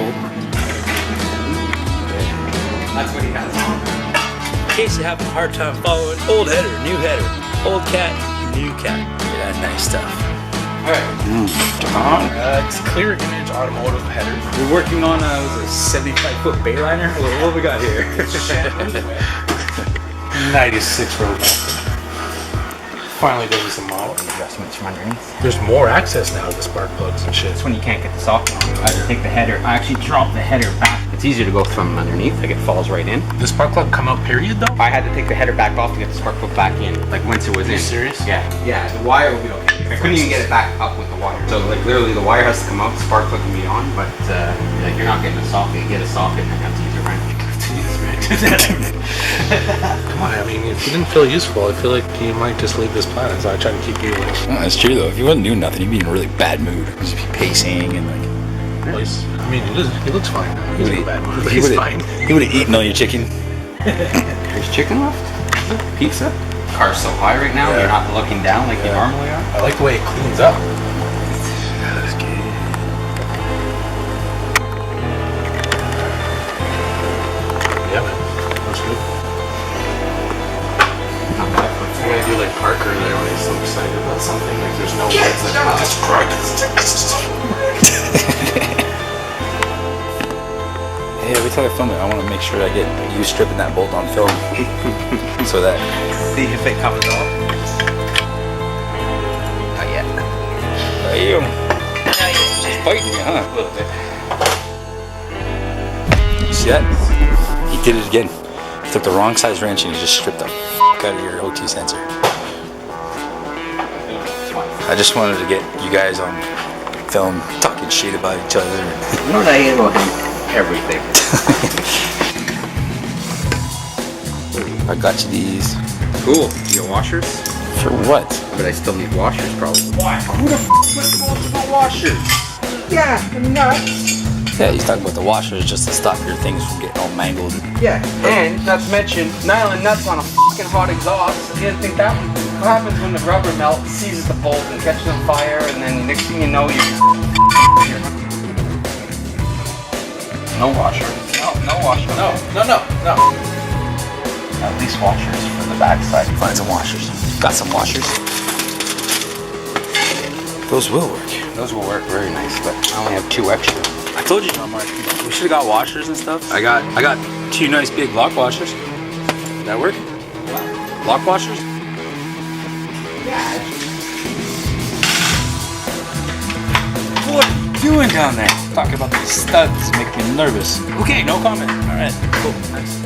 fold. That's what he has on. In case you have a hard time following, old header, new header, old cat, new cat. Look at that nice stuff. Alright. It's clear image automotive header. We're working on a 75-foot Bayliner. What we got here? 96 roadmaster. Finally doing some model. Adjustments from underneath. There's more access now to the spark plugs and shit. That's when you can't get the socket on. I take the header. I actually drop the header back. It's easier to go from underneath. Like it falls right in. Does the spark plug come out period though? I had to take the header back off to get the spark plug back in. Like once it was in. Are you serious? Yeah. Yeah. The wire will be okay. I couldn't even get it back up with the wire. So like literally the wire has to come out. The spark plug can be on, but like you're not getting a socket. You get a socket and then have to use a wrench. Come on, I mean, if you didn't feel useful, I feel like you might just leave this planet. So I try to keep you like. Oh, that's true though. If you wasn't doing nothing, you'd be in a really bad mood. You'd just be pacing and like. Place. I mean, he looks fine. He's in a bad mood, but he's fine. He would have eaten all your chicken. There's chicken left? Pizza? Car's so high right now, you're not looking down like you normally are. I like the way it cleans up. That's good. Yeah, man. That's good. Not bad. I'm gonna do like Parker there when he's so excited about something. Like there's no words that describe it. Hey, every time I film it, I want to make sure I get you stripping that bolt on film, so that. See if it comes off. Not yet. Damn. She's fighting you, huh? A little bit. See that? He did it again. He took the wrong size wrench and he just stripped the f out of your O2 sensor. I just wanted to get you guys on film talking shit about each other. You know what I hate about him? Everything. I got you these. Cool. You got washers? For what? But I still need washers probably. Why? Who the f puts multiple washers? Yeah, nuts. Yeah, he's talking about the washers just to stop your things from getting all mangled. Yeah, and not to mention nylon nuts on a fucking hot exhaust. You didn't think that one? What happens when the rubber melts, seizes the bolt, and catches on fire, and then next thing you know, no washer. No washer. No. At least washers for the backside. Find some washers. Got some washers. Those will work. Those will work very nice, but I only have 2 extra. I told you, Mark, we should have got washers and stuff. I got 2 nice big lock washers. Did that work? Lock washers? What are you doing down there? Talking about these studs make me nervous. Okay, no comment. Alright, cool, nice.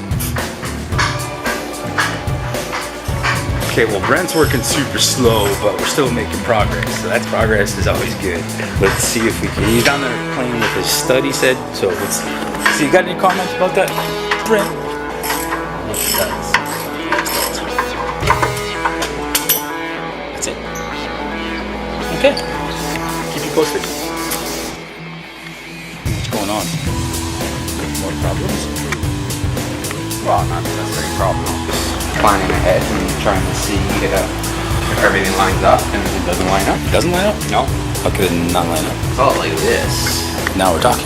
Okay, well, Brent's working super slow, but we're still making progress. So that's progress is always good. Let's see if we can. He's down there playing with his stud, he said. So let's see. You got any comments about that, Brent? That's it. Okay. Keep you posted. What's going on? More problems? Well, not necessarily a problem. Just planning ahead and trying to see if everything lines up, and if it doesn't line up. It doesn't line up? No. How could it not line up? It's all like this. Now we're talking.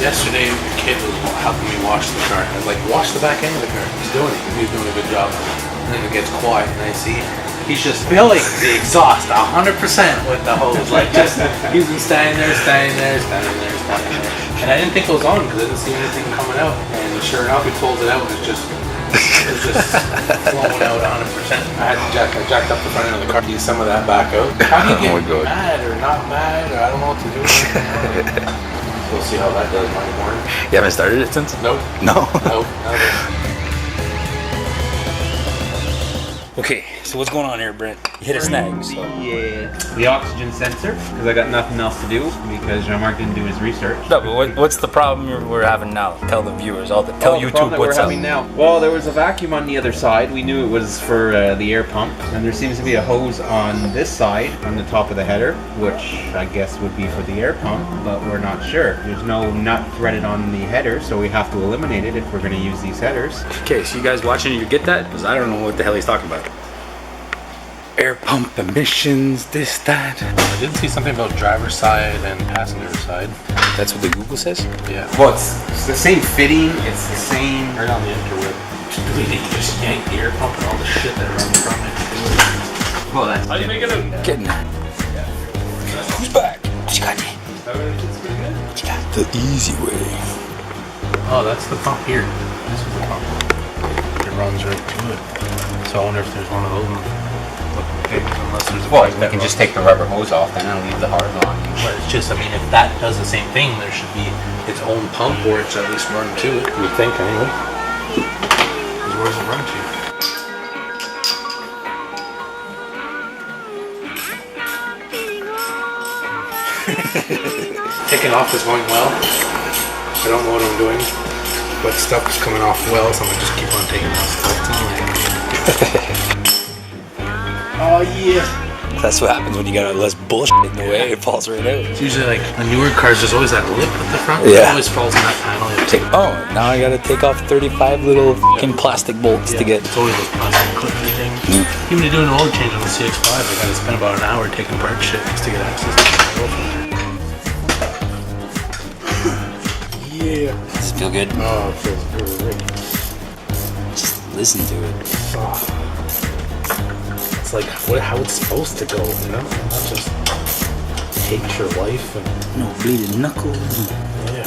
Yesterday, the kid was helping me wash the car. I was like, wash the back end of the car. He's doing it. He's doing a good job. And then it gets quiet, and I see he's just filling the exhaust 100% with the hose. Like, just, he's been standing there. And I didn't think it was on because I didn't see anything coming out. And sure enough, he pulls it out, and it's just flowing out 100%. I jacked up the front end of the car to use some of that back out. How do you get mad or not mad, or I don't know what to do? We'll see how that does Monday morning. You haven't started it since? Nope. No? Nope. Okay, so what's going on here, Brent? You hit a snag, so. The oxygen sensor, because I got nothing else to do, because Jean-Marc didn't do his research. No, but what's the problem we're having now? Tell the viewers, tell the YouTube problem that what's we're up. having now. Well, there was a vacuum on the other side. We knew it was for the air pump, and there seems to be a hose on this side, on the top of the header, which I guess would be for the air pump, but we're not sure. There's no nut threaded on the header, so we have to eliminate it if we're going to use these headers. Okay, so you guys watching, you get that? Because I don't know what the hell he's talking about. air pump emissions, this, that. I did see something about driver's side and passenger side. That's what the Google says? Yeah. Well, it's the same fitting. It's the same. Right on the interweb. Do they just yank the air pump and all the shit that runs from it? Well, that's. How do you make it out? Getting there. Who's back? What you got? What you got? The easy way. Oh, that's the pump here. This is the pump. It runs right to it. So I wonder if there's one of those things, unless there's a Well, we can just take the rubber hose off then and leave the hard on. But it's just, I mean, if that does the same thing, there should be its own pump or it's at least run to it. You would think, anyway. Because where does it run to? Taking off is going well. I don't know what I'm doing, but stuff is coming off well, so I'm gonna just keep on taking off stuff. Oh yeah. That's what happens when you got less bullshit in the way. It falls right out. It's usually like the newer cars, there's always that lip at the front. Yeah. It always falls in that panel. You take, Oh, now I gotta take off 35 little fucking plastic bolts to get. It's always those plastic clippy things. Even to do an oil change on the CX-5, I gotta spend about an hour taking apart shit just to get access to the oil filter. Yeah. Does it feel good? Oh, it feels great. Just listen to it. Oh. It's like how it's supposed to go, you know? Not just hate your life and No bleeding knuckles. yeah.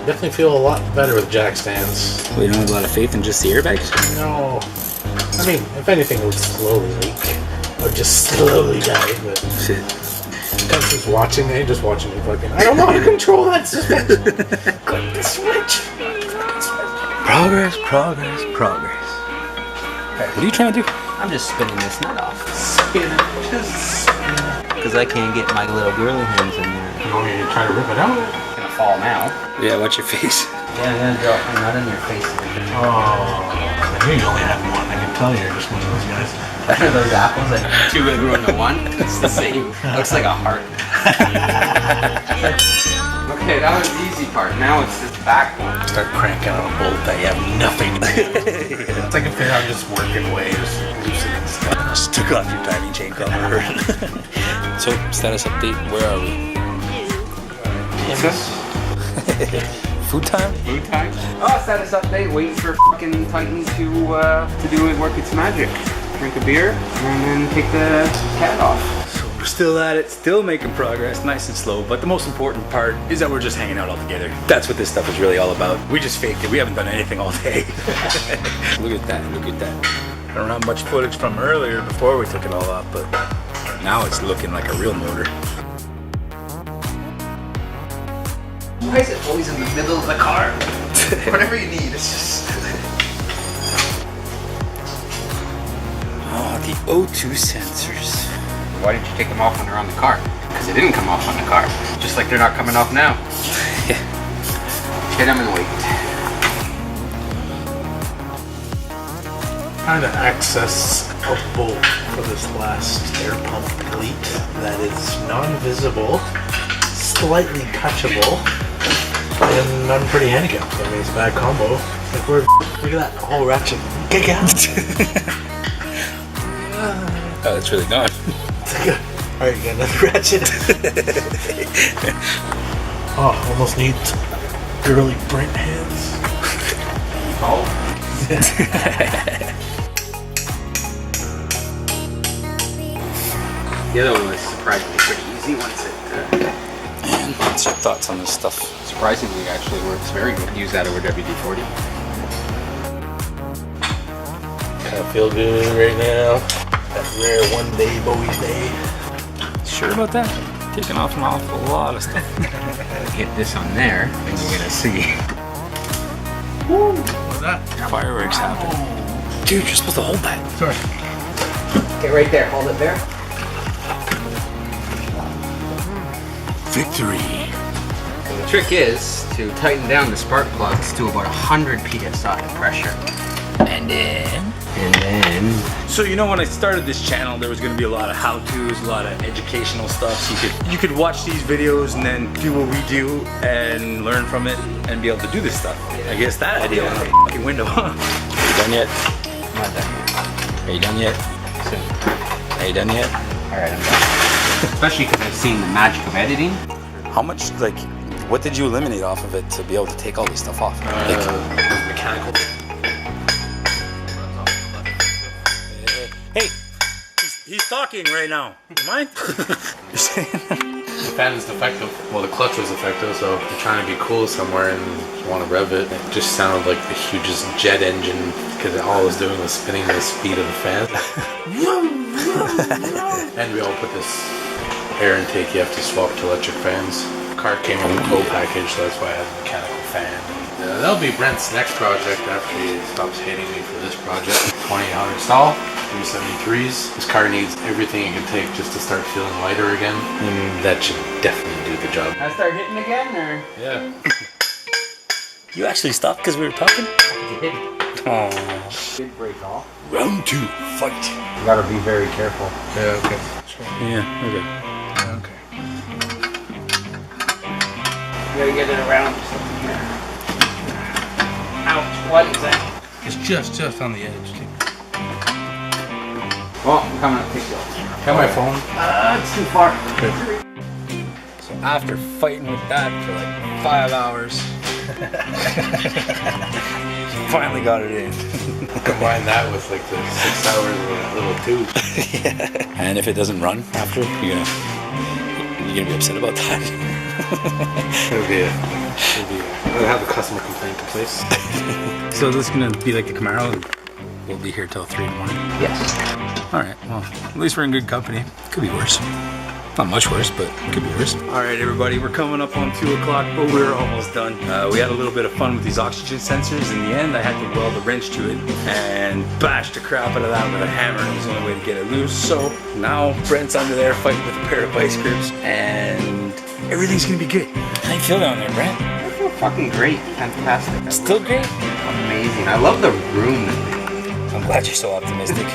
Definitely feel a lot better with jack stands. We don't have a lot of faith in just the airbags? No. I mean, if anything, it would slowly leak. Or just slowly die, but Shit. because he's watching me, just watching me fucking. I don't know how to control that switch. Click the switch. Progress, progress, progress. What are you trying to do? I'm just spinning this nut off. Spin it. Just spin it. Because I can't get my little girly hands in there. You want me to try to rip it out? It's gonna fall now. Yeah, watch your face. Yeah, I'm gonna drop a nut in your face. Oh, I knew you only had one. I can tell you're just one of those guys. Are those apples like two that grew into one? It's the same. Looks like a heart. Okay, that was the easy part. Now it's this back one. Start cranking on a bolt that you have nothing to do. It's like if I'm just working away, just loosening stuff. Just took off your timing chain cover. So, status update, where are we? Food time? Food time? Oh, status update. Waiting for fucking Titan to do it, work its magic. Drink a beer and then take the cat off. So we're still at it, still making progress, nice and slow, but the most important part is that we're just hanging out all together. That's what this stuff is really all about. We just faked it. We haven't done anything all day. Look at that, look at that. I don't have much footage from earlier before we took it all off, but now it's looking like a real motor. Why is it always in the middle of the car? Whatever you need, it's just... Oh, the O2 sensors. Why didn't you take them off when they're on the car? Because they didn't come off on the car. Just like they're not coming off now. Yeah. Hit them and wait. Trying to access a bolt for this last air pump delete that is non-visible, slightly touchable, and I'm pretty handicapped, so I mean it's a bad combo. Like look at that whole ratchet. Kick out! Oh, it's really gone. Alright, you got another ratchet. Oh, almost need girly Brent hands. Oh. The other one was surprisingly pretty easy once it... And what's your thoughts on this stuff? Surprisingly, actually works very good. Use that over WD-40. Kind of feel good right now. That rare one-day Bowie's day. Sure about that? Taking off an awful lot of stuff. Hit this on there, and you're gonna see. Woo! What's that? Fireworks happen. Dude, you're supposed to hold that. Sorry. Okay, right there. Hold it there. Victory. And the trick is to tighten down the spark plugs to about 100 psi pressure. And then... So you know, when I started this channel, there was going to be a lot of how-tos, a lot of educational stuff. So you could watch these videos and then do what we do and learn from it and be able to do this stuff. I guess that idea went out the fucking window, huh? Are you done yet? Not done yet. Are you done yet? soon. Are you done yet? Alright, I'm done. Especially because I've seen the magic of editing. How much, like, what did you eliminate off of it to be able to take all this stuff off? Mechanical. Hey, he's talking right now. You mind? The fan is defective. Well, the clutch was defective, so you're trying to be cool somewhere and want to rev it. It just sounded like the hugest jet engine because all it was doing was spinning the speed of the fan. And we all put this air intake. You have to swap to electric fans. The car came in a co-package, so that's why I had a mechanical fan. That'll be Brent's next project after he stops hating me for this project. 2800 stall. 373s. This car needs everything it can take just to start feeling lighter again, and that should definitely do the job. I start hitting again, or? Yeah. You actually stopped because we were talking? Oh. Did break off. Round 2, fight. You gotta be very careful. Yeah, okay. Yeah, okay. Okay. You gotta get it around something here. Ouch, what is that? It's just on the edge. Well, I'm coming up to pick you up. Got my phone. It's too far. So after fighting with that for like 5 hours, finally got it in. Combine that with like the 6 hours of a little tube. Yeah. And if it doesn't run after, you're gonna be upset about that. I'll have the customer complaint in place. So this is gonna be like the Camaro. We'll be here till 3 in the morning. Yes. All right, well, at least we're in good company. Could be worse. Not much worse, but it could be worse. All right, everybody, we're coming up on 2 o'clock, but we're almost done. We had a little bit of fun with these oxygen sensors. In the end, I had to weld a wrench to it and bash the crap out of that with a hammer. It was the only way to get it loose. So now Brent's under there fighting with a pair of vice grips, and everything's gonna be good. How you feel down there, Brent? I feel fucking great. Fantastic. Still great? Amazing. I love the room. I'm glad you're so optimistic.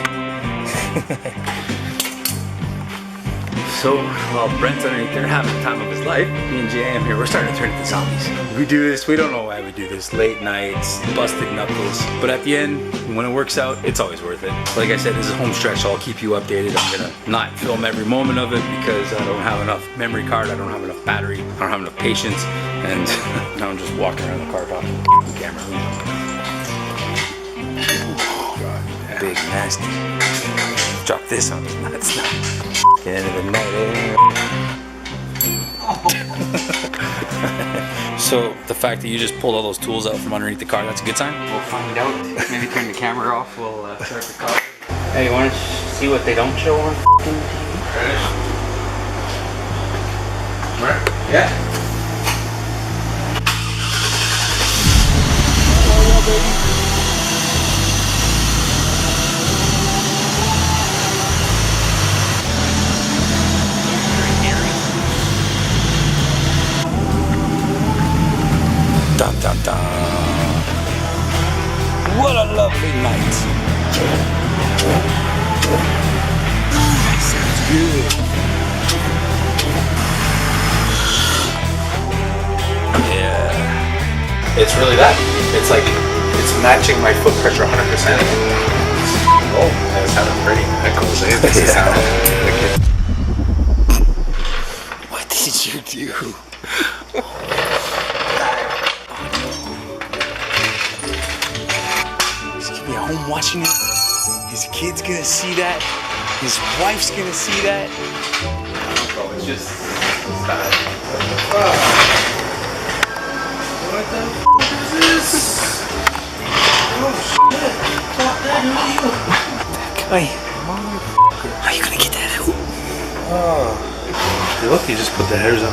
So, while Brent's underneath there having the time of his life, me and JM here, we're starting to turn into zombies. We do this, we don't know why we do this. Late nights, busted knuckles. But at the end, when it works out, it's always worth it. Like I said, this is home stretch, so I'll keep you updated. I'm gonna not film every moment of it because I don't have enough memory card, I don't have enough battery, I don't have enough patience, and now I'm just walking around the car talking to the camera. Big nasty. Drop this on his nuts now. Get into the night. So the fact that you just pulled all those tools out from underneath the car, that's a good sign? We'll find out. Maybe turn the camera off. We'll start the car. Hey, you want to see what they don't show on TV? Yeah. Oh, yeah, baby. Dun dun dun. What a lovely night. Sounds good. Yeah. It's really that. It's like, it's matching my foot pressure 100%. Oh, that sounded pretty. That goes in. This is how What did you do? Home watching it. His kid's gonna see that. His wife's gonna see that. Oh, it's just sad. What the f is this? Oh shit. Fuck that, who are you? That guy. How are you gonna get that out? Oh. Hey, look, you just put the hairs on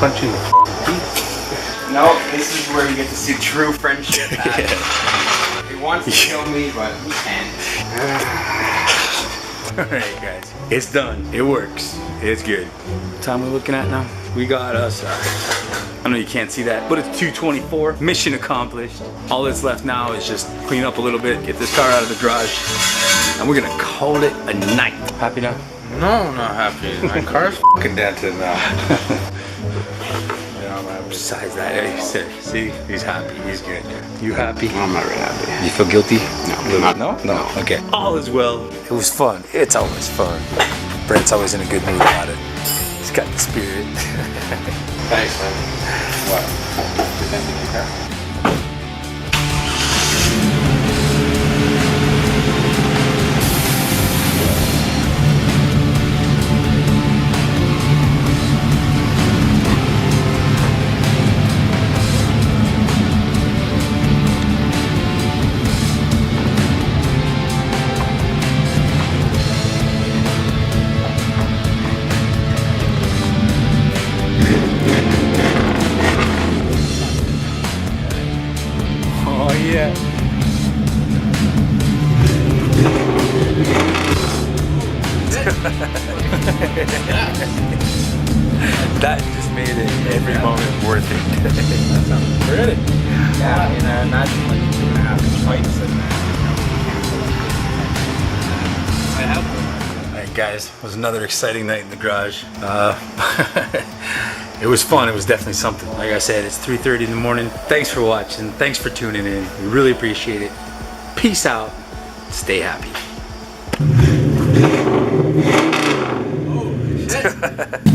punching the teeth. No, this is where you get to see true friendship. He wants to kill me, but he can't. Alright guys, it's done. It works. It's good. What time are we looking at now? We got us, I know you can't see that, but it's 2:24. Mission accomplished. All that's left now is just clean up a little bit, get this car out of the garage, and we're gonna call it a night. Happy now? No, I'm not happy. My car's fucking dented now. Yeah, I'm happy. besides that, see, he's happy. He's good. You happy? I'm not really happy. You feel guilty? No. No. Okay. All is well. It was fun. It's always fun. Brent's always in a good mood about it. He's got the spirit. Thanks, man. What? Did anything in your car? Yeah. That just made it every moment worth it. That sounds pretty. Yeah, I mean, imagine like 2.5 fights and I have them. Alright guys, it was another exciting night in the garage. It was fun, it was definitely something. Like I said, it's 3:30 in the morning. Thanks for watching, thanks for tuning in. We really appreciate it. Peace out, stay happy. Oh, shit.